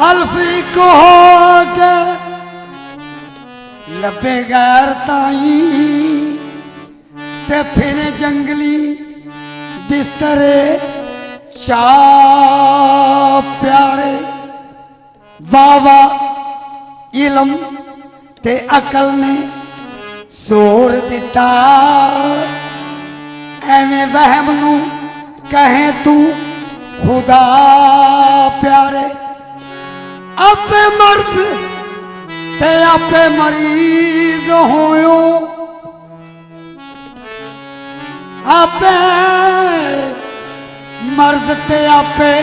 अल्फी को हो के लबे गैर ताई ते फिर जंगली बिस्तरे चा प्यारे वावा इलम ते अकल ने जोर दिता एवें वहम नू कहे तू खुदा प्यारे आपे मर्ज ते आपे मरीज होयो आपे मर्ज ते आपे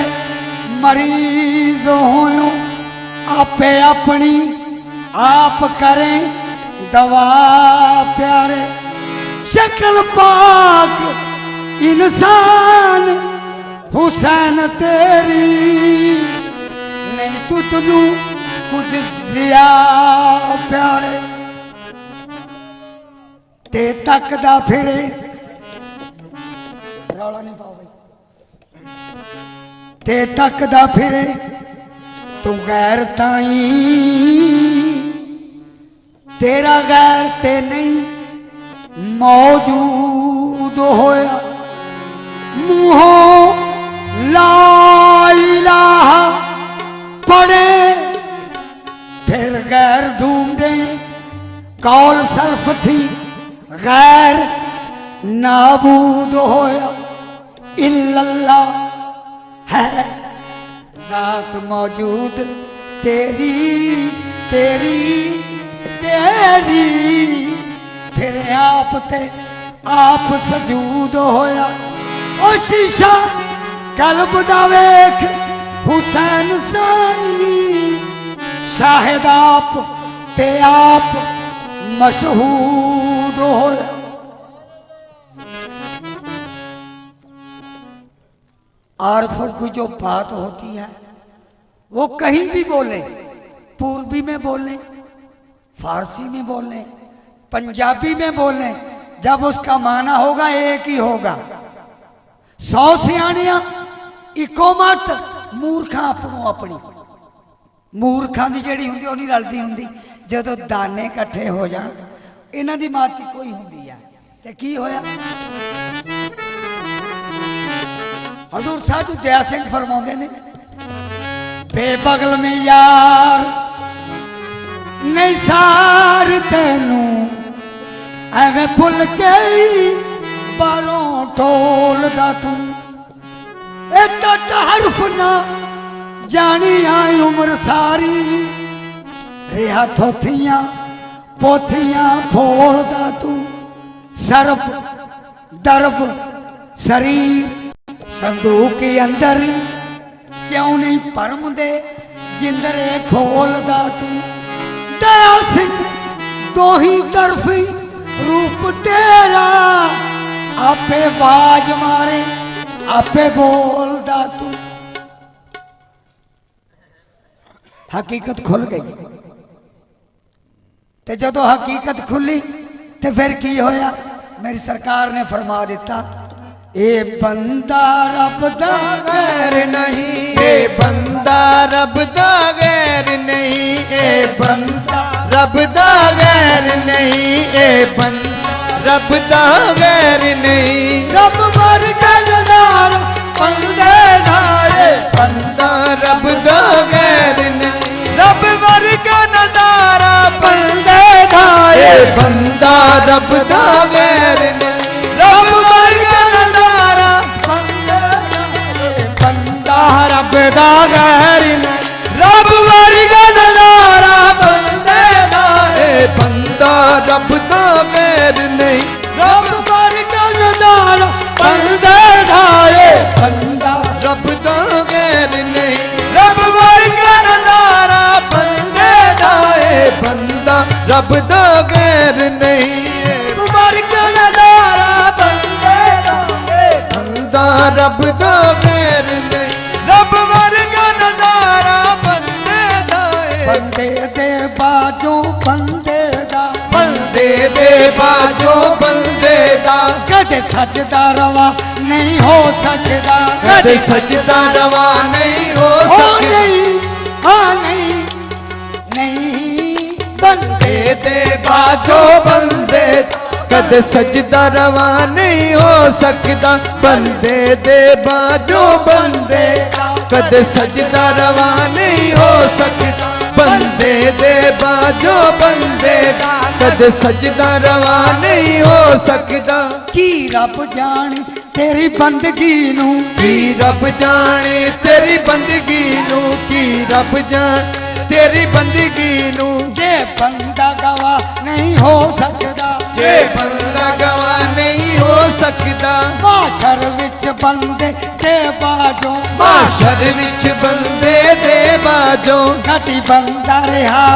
मरीज होयो आपे अपनी आप करें दवा प्यारे शक्ल पाक इंसान हुसैन तेरी नहीं तू तुझू कुछ जिया प्यारे ते तकदा फिरे रौला नहीं पाओ ते तकदा फिरे तू गैर ताई तेरा गैर ते नहीं मौजूद होया मुँहों ला इलाहा पढ़े फिर गैर ढूंढे कौल सल्फ थी गैर नाबूद होया इल्लल्लाह है जात मौजूद तेरी तेरी तेरी फिर आप ते आप सजूद होया ओ शीशा कल्ब दा वेख हुसैन साई शाहिद आप ते आप मशहूद होया आरफों की जो बात होती है वो कहीं भी बोले पूर्वी में बोले फारसी में बोले पंजाबी में बोले जब उसका माना होगा एक ही होगा 100 सियाणियां इको मत मूर्खा अपनों अपनी मूर्खा की जिहड़ी हुंदी ओह नहीं रलदी हुंदी जदों दाने इकट्ठे हो जाण इन्हां दी मात कोई हुंदी है ते की होया हजूर साधु दया सिंह फरमाते ने बेबगल में यार नहीं सार तेनू एवें भुल के बालों टोलदा तू हरफ ना जानी आई उम्र सारी रिहा थोथियां पोथियां फोड़दा तू सरब दरब शरीर संदूक के अंदर क्यों नहीं परम दे जिंदरे खोलदा तू दया सिंह दो ही तरफी रूप तेरा आपे बाज मारे आपे बोलदा तू हकीकत खुल गई ते जदों हकीकत खुली ते फिर की होया मेरी सरकार ने फरमा दिता ए बंदा रब दा गैर नहीं ए बंदा रब दा गैर नहीं ए बंदा रब दा गैर नहीं ए बंदा रब दा गैर नहीं रब वर्गा नज़ारा बंदे धारे बंदा रब दा गैर नहीं रब वर्गा नज़ारा बंदे धारे बंदा रब दा गैर नहीं रब वर्गा नज़ारा बंदा रब दा गैर नहीं रब वर्गा नज़ारा बंदे धारे बंदा रब दा गैर नहीं रब वर्गा नज़ारा बंदे धारे बंदा रब दा गैर नहीं रब वर्गा नज़ारा बंदे धारे बंदा रब दा गैर नहीं वर्गा नज़ारा बंदे धारे बंदा रब दा गैर नहीं रब वर्गा नज़ारा बंदे धारे बंदे दे बाजो बंदे दा बंदे दे बाजो बंदे दा कदे सजदा रवा नहीं हो सकदा कदे सजदा रवा नहीं हो सकदा नहीं हाँ बाजो बंदे कदे सजदा रवा नहीं हो सकता बंदे दे बाजो बंदे कदे सजदा रवा नहीं हो सकता बंदे दे बाजो बंदे कदे सजदा रवा नहीं हो सकता की रब जाने तेरी बंदगी नू की रब जाने तेरी बंदगी नू की रब जान तेरी बंदगी नू जे बंदा गवा नहीं हो सकता जे बंदा गवा नहीं हो सकता माशर विच बंदे ते बाजो माशर विच बंदे दे बाजो कदी बंदा रिहा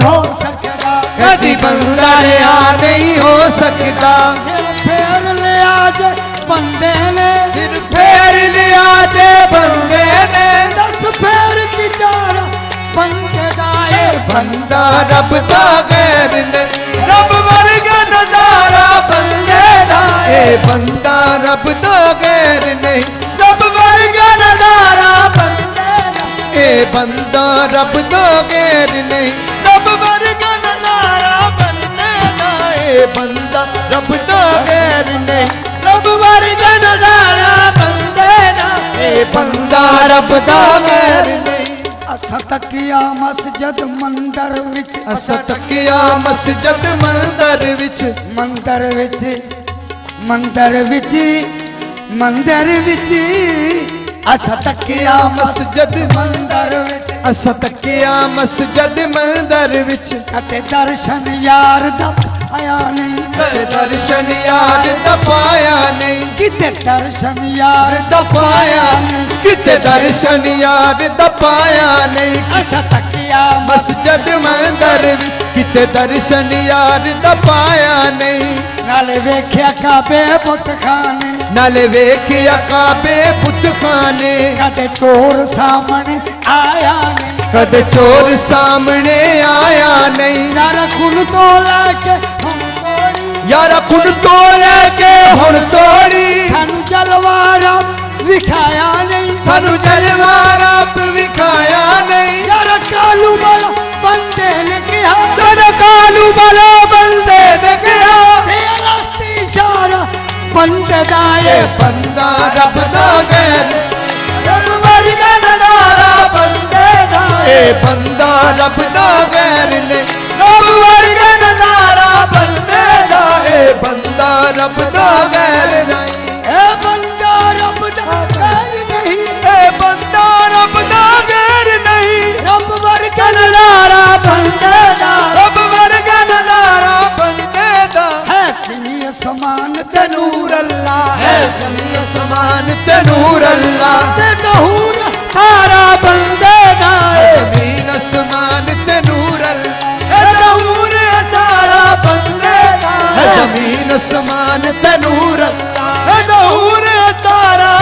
हो सकता कदी बंदा रिहा नहीं हो सकता सिर फेर ले आज बंदे ने सिर फेर लिया जे बंदे ने 10 फेर की चारा बंदे दाए बंदा रब दा गैर नहीं रब वर्गा नजारा बंदे दा ए बंदा रब दा गैर नहीं रब वर्गा नजारा बंदे दा ए बंदा रब दा गैर नहीं रब वर्गा नजारा बंदे दा ए बंदा रब दा गैर नहीं रब वर्गा नजारा बंदे दा ए बंदा रब दा गैर नहीं असा तकिया मस्जिद मंदर विच असा तकिया मस्जिद मंदर विच मंदर विच मंदर विच मंदर विच असा तकिया मस्जिद मंदर विच असा तकिया मस्जिद मंदर विच कते दर्शन यार दा आया नहीं ते दर्शन यार दा पाया नहीं किते दर्शन यार दा पाया किते दर्शन यार दा पाया नहीं असा तकिया मस्जिद मंदर विच किते दर्शन यार दा पाया नहीं नाले वेख्या काबे पुत खाने नाले वेखिया काबे पुत खाने कते चोर सामने आया नहीं कद चोर सामने आया नहीं यारा कुल तो लाके हम तोड़ी यारा खुद तो लेके हुण तोड़ी सानू जलवारा विखाया नहीं सानू जलवा रब विखाया नहीं यारा कालू वाला बंदे ने कहा तेरे कालू वाला बंदे ने कहा तेरा रास्ते इशारा बंदे दाए बंदा रब दा गैर रब वर्गा नजारा बंदे दा ए बंदा रब दा गैर ने रब वर्गा नजारा बंदे दा ए बंदा रब दा गैर नहीं ए बंदा रब दा गैर नहीं ए बंदा रब दा गैर नहीं रब वर्गा नजारा बंदे दा रब वर्गा नजारा बंदे दा है सीने समान ते नूर अल्लाह है जमीन समान ते नूर अल्लाह ते ज़हूर सारा बंदे दा जमीन आसमान ते नूर अल्लाह है ज़हूर सारा बंदे दा है जमीन आसमान ते नूर अल्लाह है ज़हूर सारा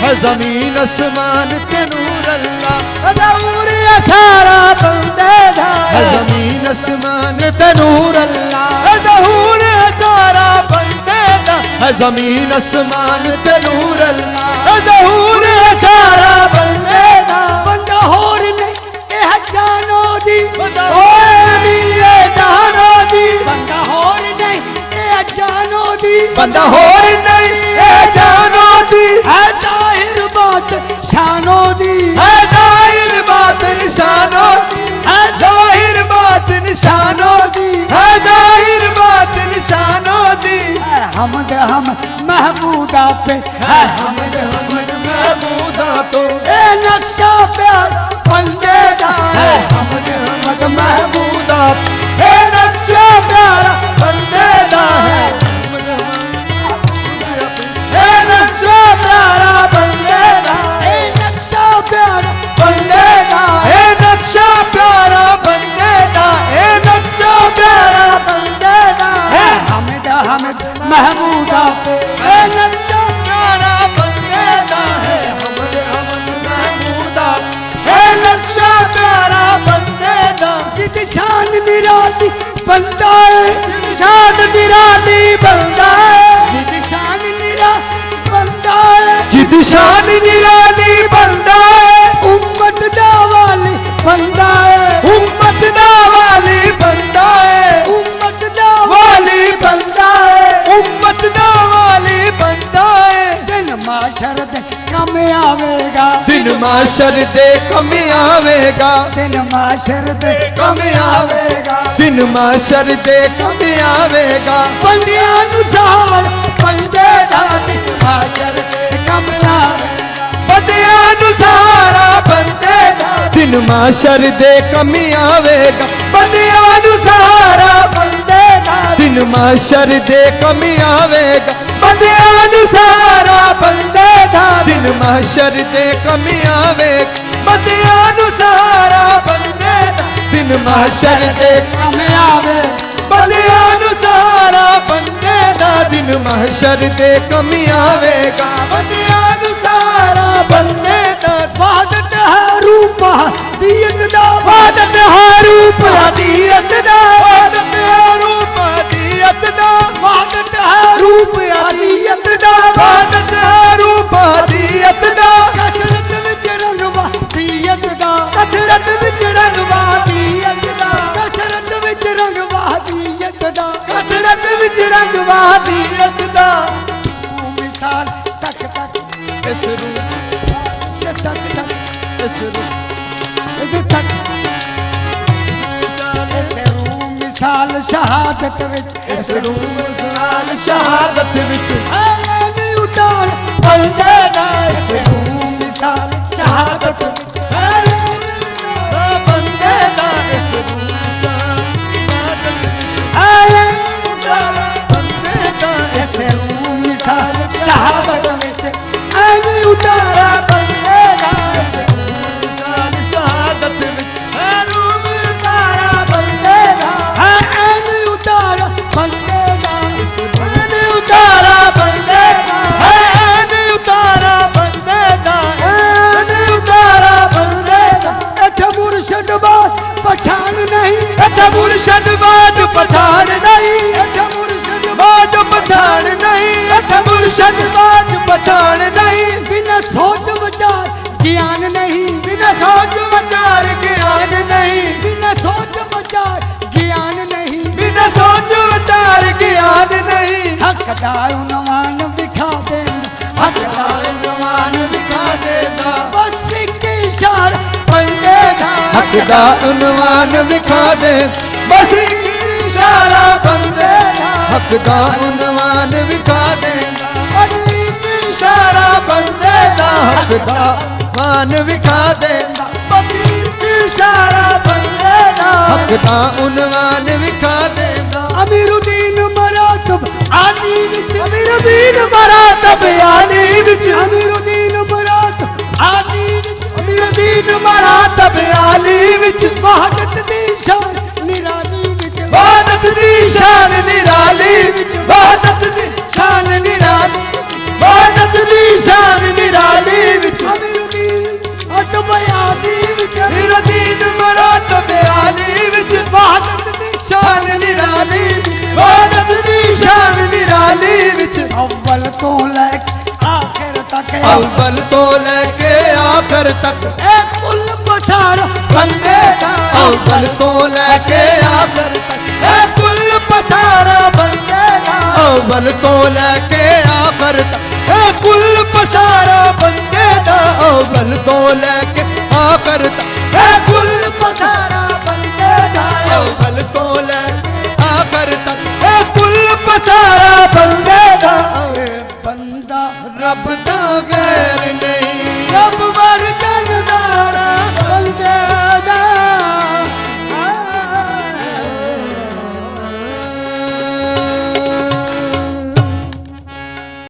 है जमीन आसमान ते नूर अल्लाह है ज़हूर सारा बंदे दा है जमीन आसमान ते नूर अल्लाह है ज़हूर सारा बंदे दा है जमीन आसमान ते नूर अल्लाह है ज़हूर सारा बंदे दा बंदा होर नहीं ए जानो दी होर दी ए जानो दी बंदा होर नहीं ए जानो दी बंदा होर नहीं ए जानो दी है जाहिर बात शानो दी है जाहिर बात निशानो है जाहिर बात निशानो दी है जाहिर बात निशानो दी हमद हम महमूदा पे है हमद हमद महमूदा तो ए नक्शा प्यार बंदे दा है हमद हमद महमूदा ए नक्शा प्यारा बंदे दा है ए नक्शा प्यारा बंदे दा ए नक्शा प्यार बंदे दा ए नक्शा प्यारा बंदे दा ए नक्शा प्यारा बंदे दा है हमद हमद महमूदा पे ए नक्शा प्यारा बंदे दा है हमद हमद महमूदा ए नक्शा प्यारा बंदे दा जित शान निराली बंदा है शान निराली बंदा है जित शान निरा बंदा है जिद शान निराली बंदा है उम्मत दा वाली बंदा है उम्मत दा वाली बंदा है माशर दे कम आवेगा, दिन माशर दे कम आवेगा, दिन माशर दे कम आवेगा। बंदे अनुसार बंदे दा दिन माशर दे कम आवेगा, बंदे अनुसार बंदे दा दिन माशर दे कम आवेगा, बंदे अनुसार बंदे दा दिन माशर दे कम आवेगा, बंदे अनुसार बंदे दा दिन माशर दे कम आवेगा, बंदे अनुसार बंदे दा दिन माशर दे कम आवे, बंदे अनुसार बंदे दा दिन माशर दे कम आवेगा, बंदे अनुसार बंदे दा। वादत है रूप दीयत दा, वादत है रूप दीयत दा, वादत है रूप दीयत दा, वादत है रूप दीयत दा, वादत है रूप दीयत दा। कसरत विच रंगवा दीयत दा, कसरत विच रंगवा दीयत दा, कसरत विच रंगवा दीयत दा, कसरत विच रंगवा दीयत दा। मिसाल तक तक इस रूप तक तक इस रूप तक मिसाल शहादत विच, इस रूप साल शहादत विच ऐन उतार बंदे दा, इस मिसाल शहादत विच, बंदे दा इस रूप साल शहादत विच ऐन बंदे दा इस मिसाल शहादत विच, ऐन उतार बंदे दा, इस साल शहादत विच रूप सारा बंदे दा, ऐन उतार बंदे दा, ऐन उतारा बंदे दा, ऐन उतारा बंदे दा, ऐन उतारा बंदे दा। इठ मुर्शद बात पछाण नहीं, इठ मुर्शद बात पछाण नहीं, इठ मुर्शद बात पछाण नहीं, इठ मुर्शद बात पछाण नहीं। बिना सोच विचार ज्ञान नहीं, बिना सोच विचार ज्ञान नहीं, बिना सोच विचार ज्ञान नहीं, बिना सोच विचार ज्ञान नहीं। हक दा उनवान विखा दे, हक दा उनवान विखा देता, बस एक इशारा बंदे दा, हक दा उनवान विखा दे, बस एक इशारा बंदे दा, हक दा उनवान विखा दे, बस एक इशारा बंदे दा, हक दा मान विखा दे, बस एक इशारा बंदे दा, हक दा उनवान विखा दे। अमीरुद्दीन मरातब आली विच, अमीरुद्दीन मरातब आली विच, अमीरुद्दीन मरातब आली विच, अमीरुद्दीन मरातब आली विच, वहदत दी शान निराली विच, वहदत दी शान निराली विच, वहदत दी शान निराली, वहदत दी शान निराली विच, अमीरुद्दीन अतब आली विच, अमीरुद्दीन मरातब आली विच, वहदत दी शान निराली विच, वहदत दी शान निराली विच। अव्वल तो लेके आखिर तक, अव्वल तो लेके आखिर तक ए कुल पसार बंदे दा, अव्वल तो लेके आखिर तक ए कुल पसारा बंदे दा, अव्वल तो लेके आखिर तक ए कुल पसारा बंदे दा, अव्वल तो लेके आखिर तक ए कुल पसारा बंदे दा, अव्वल